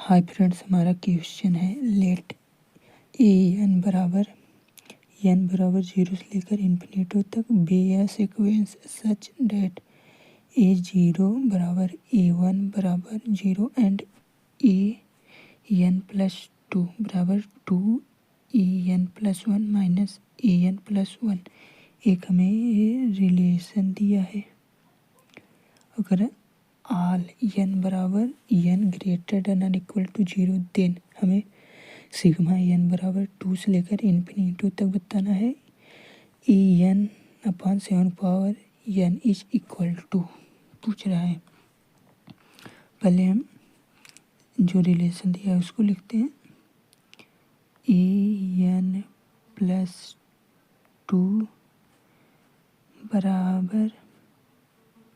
Hi friends, हमारा question है late N बराबर 0 से लेकर इन्फिनिटी तक बी ए सीक्वेंस सच डेट A0 बराबर A1 बराबर 0 एंड AN+2 बराबर 2AN+1 माइनस AN+1। एक हमें रिलेशन दिया है। अगर आल n बराबर n greater than equal to 0 then हमें सिग्मा n बराबर 2 से लेकर इन्फिनिटी तक बताना है। En/7 power n is equal to पूछ रहा है। पहले हम जो रिलेशन दिया है उसको लिखते हैं। En+2 बराबर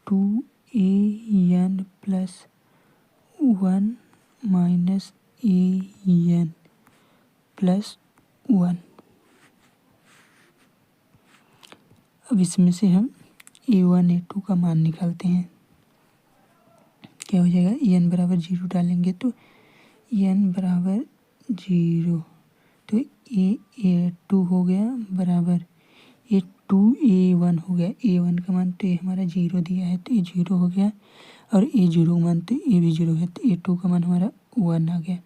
2AN+1 माइनस AN+1। अब इसमें से हम A1 A2 का मान निकालते हैं। क्या हो जाएगा? En बराबर 0 डालेंगे तो n बराबर 0 तो A2 हो गया बराबर A2A1 हो गया। A1 का मान तो ये हमारा 0 दिया है तो ये 0 हो गया और A0 का मान तो ये भी 0 है तो A2 का मान हमारा 1 आ गया।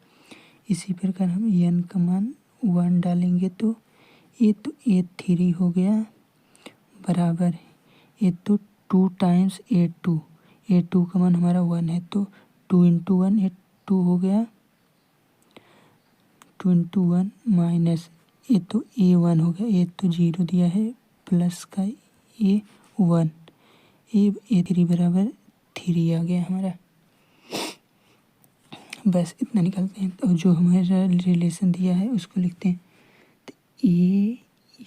इसी प्रकार हम n का मान 1 डालेंगे तो A3 हो गया बराबर ये तो 2 टाइम्स A2 का मान हमारा 1 है तो 2 इंटू 1 A2 हो गया 2 इंटू 1 माइनस ये तो A1 हो गया। ये तो 0 दिया है प्लस का A1 A3 बराबर 3 आ गया हमारा। बस इतना निकालते हैं। तो जो हमारा रिलेशन दिया है उसको लिखते हैं। तो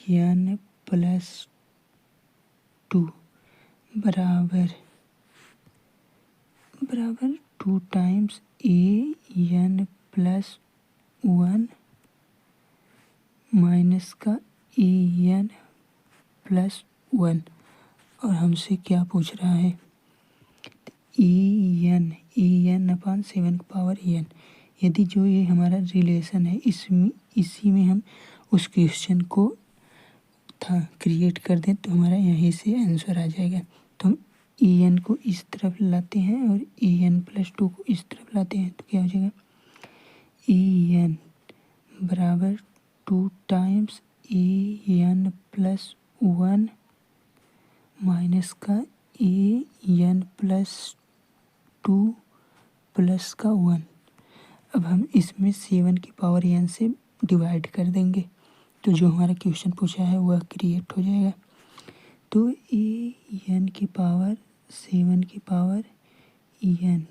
AN+2 बराबर 2 टाइम्स AN+1 माइनस का AN+1। और हमसे क्या पूछ रहा है? En/7 power n। यदि जो ये हमारा रिलेशन है इसी में हम उस क्वेश्चन को क्रिएट कर दें तो हमारा यहीं से आंसर आ जाएगा। तो हम En को इस तरफ लाते हैं और En+2 को इस तरफ लाते हैं तो क्या हो जाएगा? En बराबर 2 टाइम्स AN+1 माइनस का AN+2 प्लस का 1। अब हम इसमें 7 की पावर n से डिवाइड कर देंगे तो जो हमारा क्वेश्चन पूछा है वह क्रिएट हो जाएगा। तो n की पावर 7 की पावर n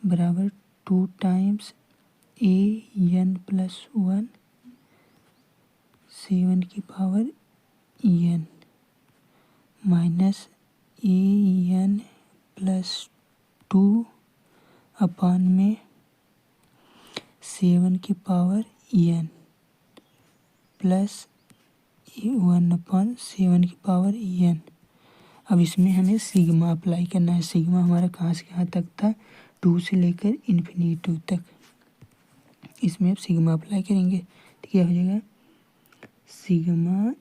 बराबर 2 टाइम्स AN+1 7 की पावर n माइनस AN+2 अपान में 7 की पावर n प्लस 1/7 की पावर n। अब इसमें हमें सिग्मा अप्लाई करना है। सिग्मा हमारा कहाँ से कहाँ तक था? 2 से लेकर इन्फिनिटी तक। इसमें अब सिग्मा अप्लाई करेंगे तो क्या हो जाएगा? सिग्मा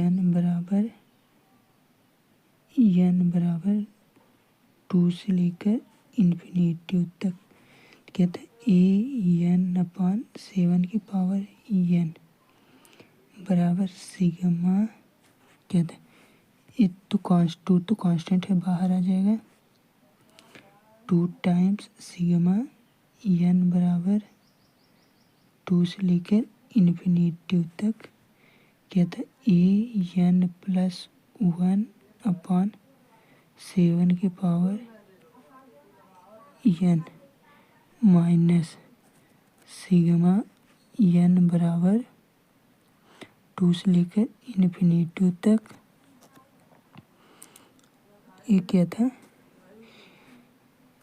n बराबर 2 से लेकर इन्फिनिटी तक। क्या था? AN/7 की पावर n बराबर सिग्मा क्या था? ये तो कांस्टेंट है, बाहर आ जाएगा। 2 टाइम्स सिग्मा n बराबर 2 से लेकर इन्फिनिटी तक। क्या था? AN+1 अपान 7 की power n minus sigma n बराबर 2 से लेकर इन्फिनिटी तक। ये क्या था?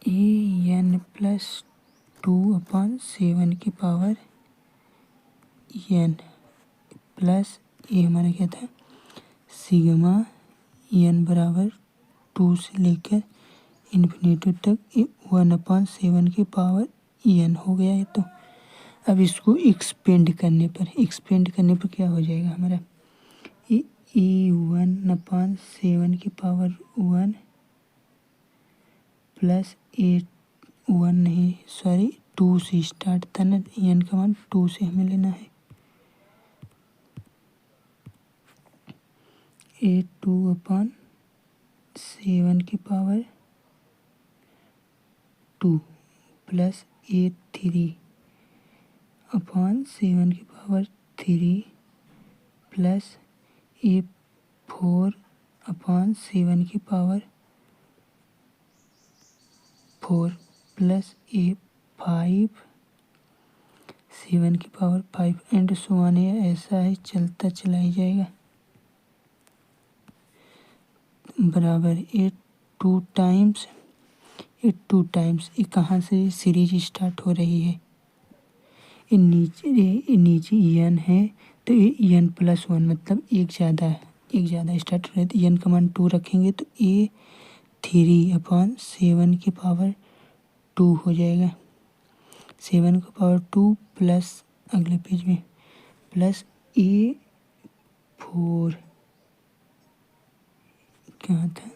AN+2 अपान 7 की पावर n प्लस ये हमारा क्या था? सिग्मा n बराबर 2 से लेकर इन्फिनिटी तक 1/7 की पावर एन हो गया है। तो अब इसको एक्सपेंड करने पर क्या हो जाएगा हमारा, ई 1/7 की पावर 1 प्लस ए 1 नहीं सॉरी 2 से स्टार्ट था ना, एन का मान 2 से हमें लेना है। ए 2/7 की पावर 2 प्लस ए 3/7 की पावर 3 प्लस ए 4/7 की पावर 4 प्लस ए 5/7 की पावर 5 एंड सो ऑन। ऐसा ही चलता चला ही जाएगा। बराबर ए टू टाइम्स ये कहाँ से सीरीज स्टार्ट हो रही है, ये नीचे एन है तो ये एन प्लस 1 मतलब एक ज़्यादा स्टार्ट हो रहा है। तो एन का मान 2 रखेंगे तो ए 3/7 की पावर 2 हो जाएगा। 7 की पावर 2 प्लस अगले पेज में प्लस ए 4 क्या था,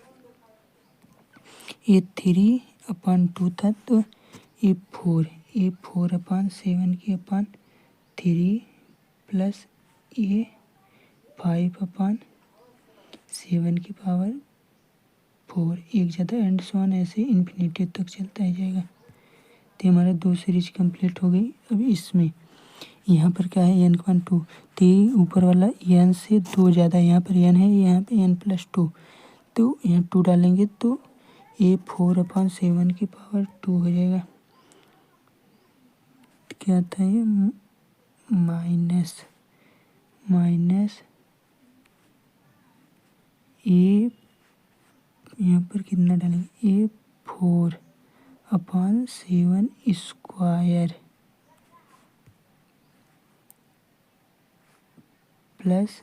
ए 3/2 था तो ए 4/7 की अपान 3 प्लस ए 5/7 की पावर 4 एक ज़्यादा एंड सो ऑन ऐसे इन्फिनिटी तक चलता ही जाएगा। तो हमारा 2 सीरीज कंप्लीट हो गई। अब इसमें यहाँ पर क्या है, एन का मान 2 तो ऊपर वाला एन से 2 ज़्यादा, यहाँ पर एन है, यहाँ पे एन प्लस 2 तो यहाँ 2 डालेंगे तो ए 4/7 की पावर 2 हो जाएगा। क्या था ये माइनस ए, यहाँ पर कितना डालेंगे, ए 4/7 स्क्वायर प्लस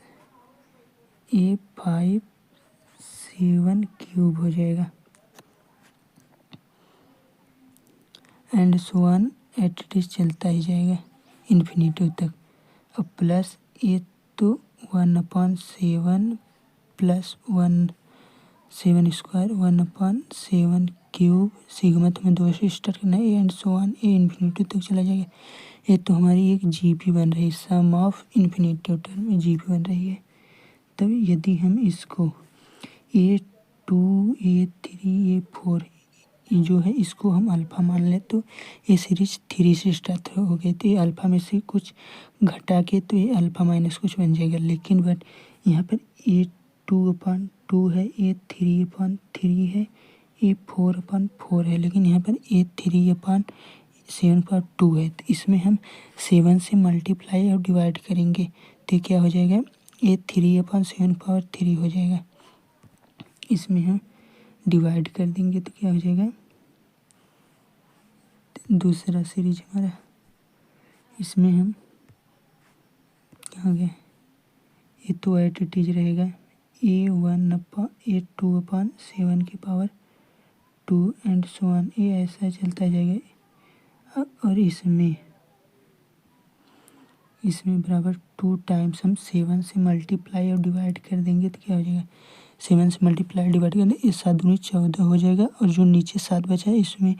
ए 5/7 क्यूब हो जाएगा and so on at it is चलता ही जाएगा इन्फिनिटी तक। अब प्लस ए तो 1/7 प्लस 1/7 स्क्वायर 1/7 क्यूब सिग्मा तो हमें 2 से स्टार्ट करना है and so on A infinity तक चला जाएगा। ये तो हमारी एक जीपी बन रही है, सम ऑफ इन्फिनिटी टर्म में जीपी बन रही है। तब यदि हम इसको A2 A3 A4 ये जो है इसको हम अल्फ़ा मान लें तो ये सीरीज 3 से स्टार्ट हो गई तो ये अल्फ़ा में से कुछ घटा के तो ये अल्फ़ा माइनस कुछ बन जाएगा। लेकिन बट यहाँ पर A2/2 है, A3/3 है, A4/4 है, लेकिन यहाँ पर A3/7/2 है। तो इसमें हम 7 से मल्टीप्लाई और डिवाइड करेंगे तो क्या हो जाएगा, A3/7/3 हो जाएगा। इसमें हम डिवाइड कर देंगे तो क्या हो जाएगा, दूसरा सीरीज हमारा, इसमें हम क्या हो गया, ये तो एट इट इज रहेगा A2/7 की पावर 2 एंड सो ऑन ये ऐसा चलता जाएगा। और इसमें बराबर 2 टाइम्स हम 7 से मल्टीप्लाई और डिवाइड कर देंगे तो क्या हो जाएगा, 7 से मल्टीप्लाई डिवाइड करने इस 7 दूनी 14 हो जाएगा। और जो नीचे 7 बचा है इसमें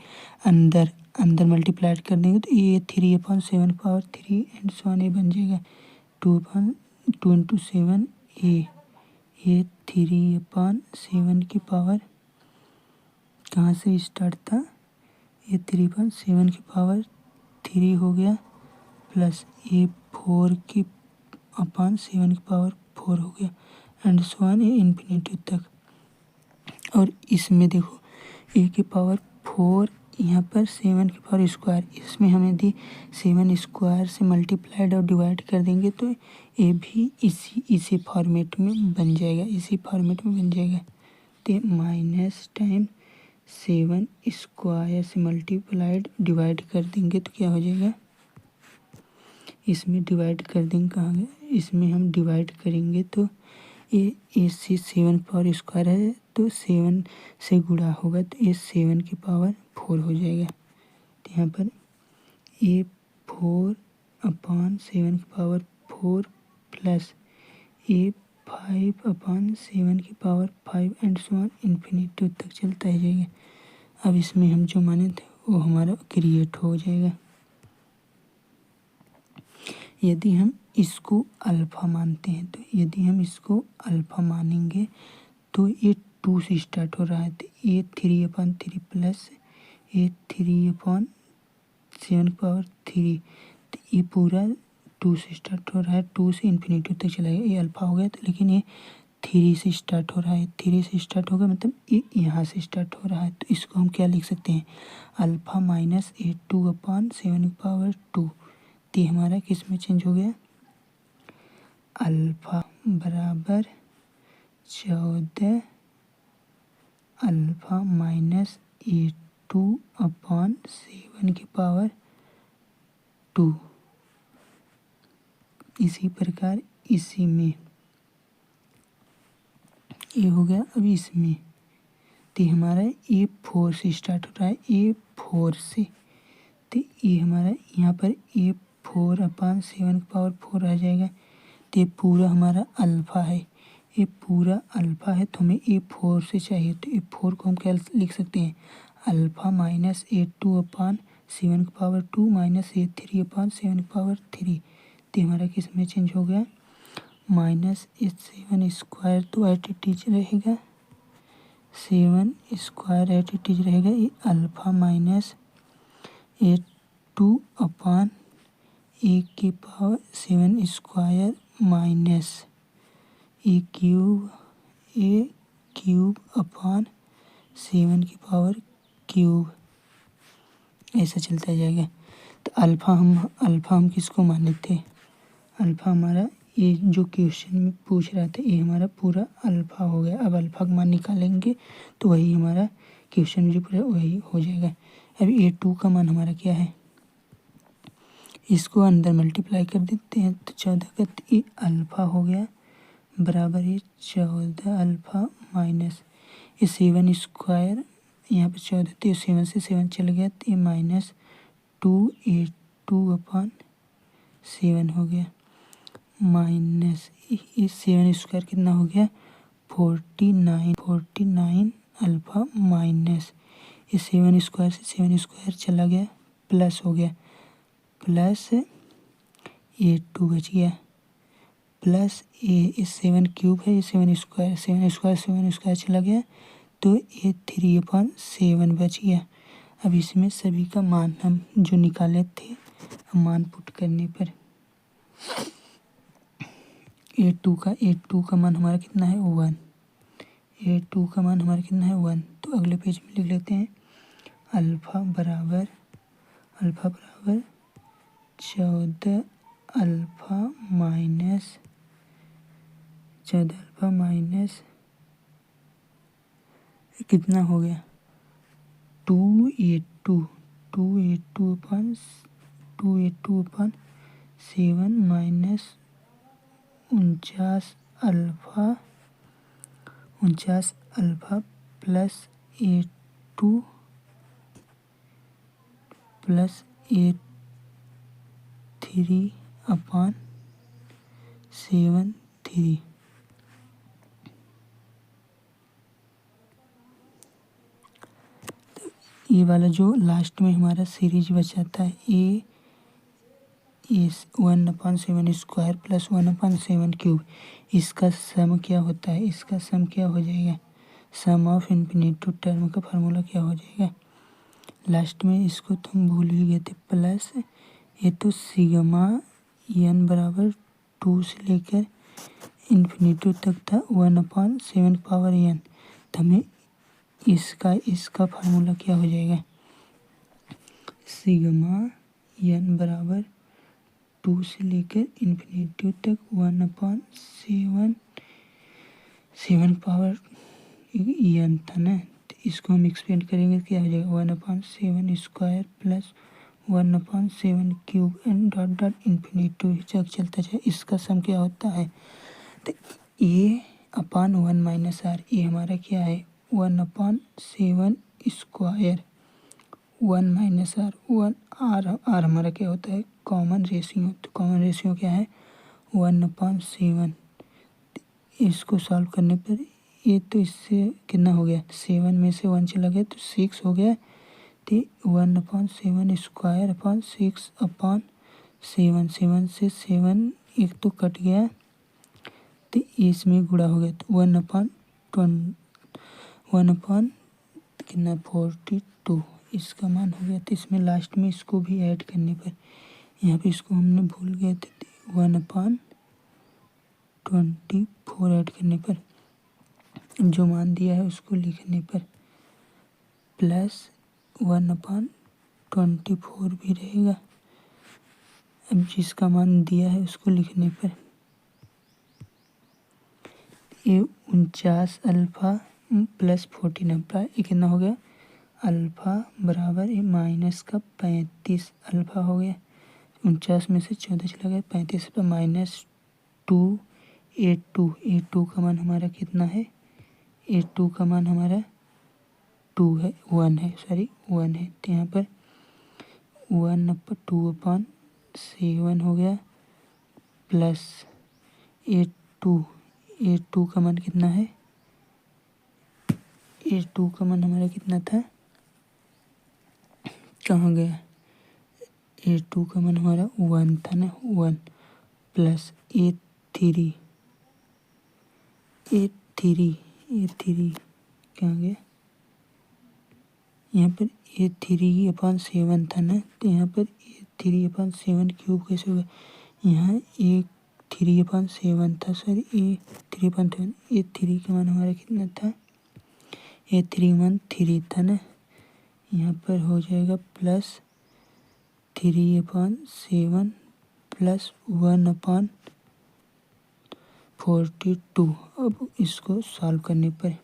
अंदर मल्टीप्लाई कर देंगे तो ये 3/7 पावर 3 एंड सो ऑन ये बन जाएगा 2 इंटू 7 ये 3/7 की पावर कहाँ से स्टार्ट था, ये 3/7 की पावर 3 हो गया प्लस ये 4/7 की पावर 4 हो गया एंड सो ऑन ये इन्फिनिटी तक। और इसमें देखो ए की पावर 4 यहाँ पर 7 की पावर स्क्वायर, इसमें हम यदि 7 स्क्वायर से मल्टीप्लाइड और डिवाइड कर देंगे तो ये भी इसी फॉर्मेट में बन जाएगा। तो माइनस टाइम 7 स्क्वायर से मल्टीप्लाइड डिवाइड कर देंगे तो क्या हो जाएगा, इसमें डिवाइड कर देंगे कहाँ गया, इसमें हम डिवाइड करेंगे तो ये 7 पावर स्क्वायर है तो 7 से गुणा होगा तो ये 7 की पावर 4 हो जाएगा। तो यहाँ पर ए 4/7 plus A 5/7 and so on infinity तक चलता ही जाएगा। अब इसमें हम जो माने थे वो हमारा क्रिएट हो जाएगा। यदि हम इसको अल्फ़ा मानते हैं तो यदि हम इसको अल्फ़ा मानेंगे तो ये 2 से स्टार्ट हो रहा है, तो ए 3/3 प्लस ए 3/7 तो ये पूरा 2 से स्टार्ट हो रहा है, 2 से इन्फिनिटी तक चलाएगा। ये अल्फ़ा हो गया, तो लेकिन ये 3 से स्टार्ट हो रहा है, 3 से स्टार्ट होगा मतलब ये यहाँ से स्टार्ट हो रहा है, तो इसको हम क्या लिख सकते हैं, अल्फ़ा माइनस ए 2/7 तो हमारा किस में चेंज हो गया, अल्फ़ा बराबर 14 अल्फ़ा माइनस ए 2/7 इसी प्रकार इसी में ये हो गया। अब इसमें तो हमारा ए 4 से स्टार्ट हो रहा है, ए 4 से, तो ये हमारा यहाँ पर ए 4/7 आ जाएगा। तो ये पूरा हमारा अल्फ़ा है, ये पूरा अल्फ़ा है, तो हमें ए 4 से चाहिए, तो ए 4 को हम क्या लिख सकते हैं, अल्फ़ा माइनस ए 2/7 माइनस ए 3/7 तो हमारा किस में चेंज हो गया, माइनस ए 7 स्क्वायर तो एट इट इज रहेगा, 7 स्क्वायर एट इट इज रहेगा। ये अल्फ़ा माइनस ए 2/7 स्क्वायर माइनस ए क्यूब ऐसा चलता जाएगा। तो अल्फ़ा हम किसको माने थे, अल्फ़ा हमारा ये जो क्वेश्चन में पूछ रहा था ये हमारा पूरा अल्फ़ा हो गया। अब अल्फ़ा का मान निकालेंगे तो वही हमारा क्वेश्चन में जो पूरा वही हो जाएगा। अब ए 2 का मान हमारा क्या है, इसको अंदर मल्टीप्लाई कर देते हैं, तो 14 का ये अल्फ़ा हो गया बराबर है 14 अल्फ़ा माइनस ये 7 स्क्वायर, यहाँ पर 14 तो 7 से 7 चल गया, तो ये माइनस 2/7 हो गया, माइनस ये 7 स्क्वायर कितना हो गया 49 अल्फ़ा माइनस ये 7 स्क्वायर से 7 स्क्वायर चला गया, प्लस हो गया, प्लस ये 2 बच गया, प्लस ये 7 क्यूब है, ये 7 स्क्वायर चला गया, तो ये 3/7 बच गया। अब इसमें सभी का मान हम जो निकाले थे मान पुट करने पर ए 2 का मान हमारा कितना है 1, ए 2 का मान हमारा कितना है 1। तो अगले पेज में लिख लेते हैं अल्फ़ा बराबर 14 अल्फ़ा माइनस कितना हो गया 2/7 माइनस 49 अल्फ़ा प्लस ए 2 प्लस ए 3/7 ये वाला जो लास्ट में हमारा सीरीज बचाता है ए 1/7 स्क्वायर प्लस 1/7 क्यूब, इसका सम क्या होता है, इसका सम क्या हो जाएगा, सम ऑफ इन्फिनिटी टर्म का फार्मूला क्या हो जाएगा, लास्ट में इसको तो हम भूल ही गए थे, प्लस ये तो सिग्मा एन बराबर 2 से लेकर इन्फिनिटी तक था 1/7 पावर एन, तो हमें इसका फार्मूला क्या हो जाएगा, सिग्मा एन बराबर 2 से लेकर इन्फिनिटी तक 1/7 पावर एन था ना, तो इसको हम एक्सपेंड करेंगे क्या हो जाएगा 1/7 square plus 1/7 cube and dot dot infinity तक चलता जाए। इसका सम क्या होता है, तो A/1 माइनस आर, ये हमारा क्या है 1/7 square 1 minus r, one r हमारा क्या होता है कॉमन रेशियो, तो कॉमन रेशियो क्या है 1/7। इसको सॉल्व करने पर ये तो इससे कितना हो गया 7 में से 1 चला गया तो 6 हो गया, तो 1/7 स्क्वायर अपॉन 6/7, 7 से 7 एक तो कट गया तो इसमें गुणा हो गया तो 1/1 कितना 42 इसका मान हो गया। तो इसमें लास्ट में इसको भी ऐड करने पर, यहाँ पे इसको हमने भूल गए थे, 1/24 ऐड करने पर जो मान दिया है उसको लिखने पर प्लस 1/24 भी रहेगा। अब जिसका मान दिया है उसको लिखने पर ये 49 अल्फ़ा प्लस 14 अल्फ़ा, ये कितना हो गया अल्फ़ा बराबर ये माइनस का 35 अल्फ़ा हो गया। 49 में से 14 चला गया, 35 पर -2 A2 का मान हमारा कितना है, A2 का मान हमारा 1 है, तो यहाँ पर 1/2/7 हो गया प्लस A2 का मान कितना है, A2 का मान हमारा कितना था, कहाँ गया, A2 का मान हमारा 1 था ना, 1 प्लस A3 कहाँ गया, यहाँ पर A3/7 था ना, तो यहाँ पर A3/7 क्यूब कैसे होगा, यहाँ A3/7 था सर, A3/7, A3 का मान हमारा कितना था, A3 मान 3 था ना, यहाँ पर हो जाएगा प्लस 3/7 प्लस 1/42। अब इसको सॉल्व करने पर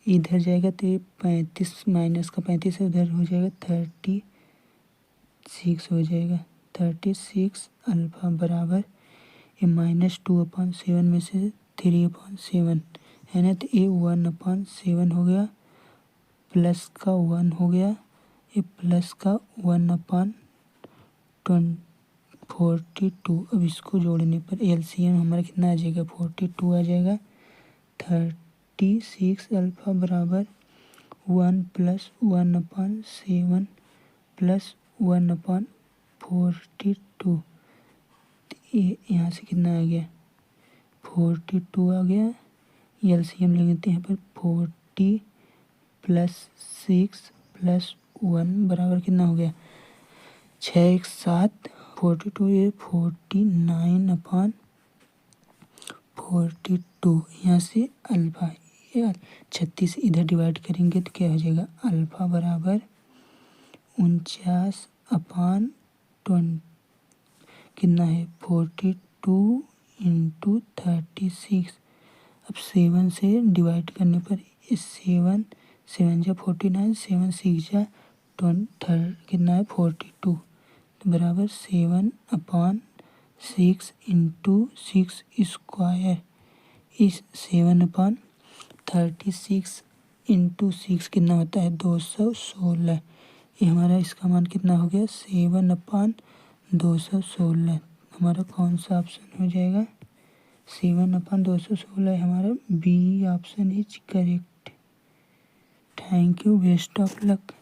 इधर जाएगा तो ये 35 माइनस का 35 है, उधर हो जाएगा 36 हो जाएगा, 36 अल्फ़ा बराबर ये -2/7 में से 3/7 है ना, तो ये 1/7 हो गया, प्लस का 1 हो गया, ये प्लस का 1/42। अब इसको जोड़ने पर एलसीएम हमारा कितना आ जाएगा 42 आ जाएगा। 36 अल्फ़ा बराबर 1 प्लस 1/7 प्लस 1/42, ये यहाँ से कितना आ गया 42 आ गया। एलसीएम लेंगे तो यहाँ पर 40 प्लस 6 प्लस 1 बराबर कितना हो गया 6 7 42, ये 49/42। यहाँ से अल्फ़ा 36 इधर डिवाइड करेंगे तो क्या हो जाएगा अल्फ़ा बराबर 49/20 कितना है 42 इंटू 36। अब 7 से डिवाइड करने पर 7 जा 49, 7 6 जा 20 कितना है 42 बराबर 7/6 इंटू 6 स्क्वायर, इस 7/36 इंटू 6 कितना होता है 216। ये हमारा इसका मान कितना हो गया 7/216। हमारा कौन सा ऑप्शन हो जाएगा 7/216, हमारा B option is correct. Thank you, best of luck.